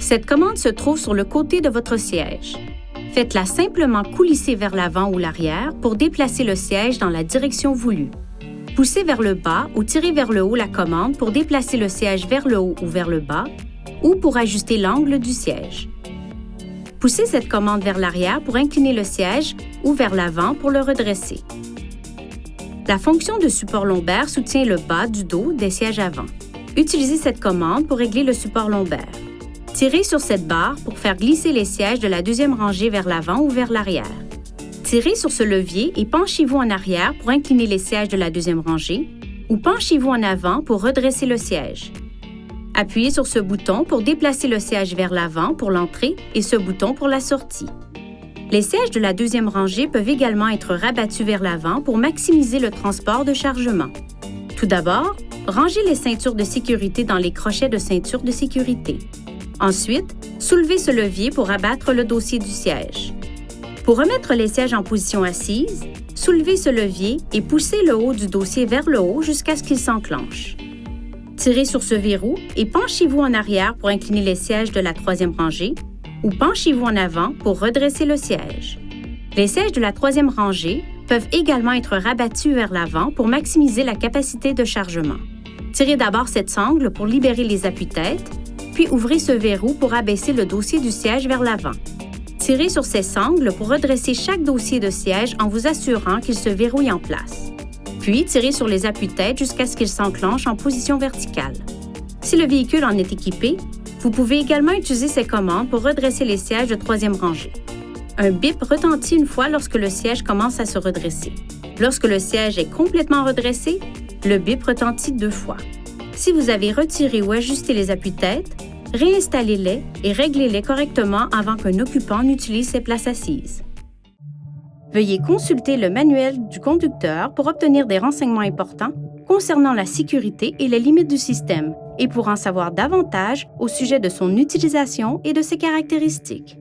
Cette commande se trouve sur le côté de votre siège. Faites-la simplement coulisser vers l'avant ou l'arrière pour déplacer le siège dans la direction voulue. Poussez vers le bas ou tirez vers le haut la commande pour déplacer le siège vers le haut ou vers le bas ou pour ajuster l'angle du siège. Poussez cette commande vers l'arrière pour incliner le siège ou vers l'avant pour le redresser. La fonction de support lombaire soutient le bas du dos des sièges avant. Utilisez cette commande pour régler le support lombaire. Tirez sur cette barre pour faire glisser les sièges de la deuxième rangée vers l'avant ou vers l'arrière. Tirez sur ce levier et penchez-vous en arrière pour incliner les sièges de la deuxième rangée ou penchez-vous en avant pour redresser le siège. Appuyez sur ce bouton pour déplacer le siège vers l'avant pour l'entrée et ce bouton pour la sortie. Les sièges de la deuxième rangée peuvent également être rabattus vers l'avant pour maximiser le transport de chargement. Tout d'abord, rangez les ceintures de sécurité dans les crochets de ceinture de sécurité. Ensuite, soulevez ce levier pour abattre le dossier du siège. Pour remettre les sièges en position assise, soulevez ce levier et poussez le haut du dossier vers le haut jusqu'à ce qu'il s'enclenche. Tirez sur ce verrou et penchez-vous en arrière pour incliner les sièges de la troisième rangée ou penchez-vous en avant pour redresser le siège. Les sièges de la troisième rangée peuvent également être rabattus vers l'avant pour maximiser la capacité de chargement. Tirez d'abord cette sangle pour libérer les appuis-têtes, puis ouvrez ce verrou pour abaisser le dossier du siège vers l'avant. Tirez sur ces sangles pour redresser chaque dossier de siège en vous assurant qu'il se verrouille en place. Puis, tirez sur les appuis-têtes jusqu'à ce qu'ils s'enclenchent en position verticale. Si le véhicule en est équipé, vous pouvez également utiliser ces commandes pour redresser les sièges de troisième rangée. Un bip retentit une fois lorsque le siège commence à se redresser. Lorsque le siège est complètement redressé, le bip retentit 2 fois. Si vous avez retiré ou ajusté les appuis-têtes, réinstallez-les et réglez-les correctement avant qu'un occupant n'utilise ses places assises. Veuillez consulter le manuel du conducteur pour obtenir des renseignements importants concernant la sécurité et les limites du système et pour en savoir davantage au sujet de son utilisation et de ses caractéristiques.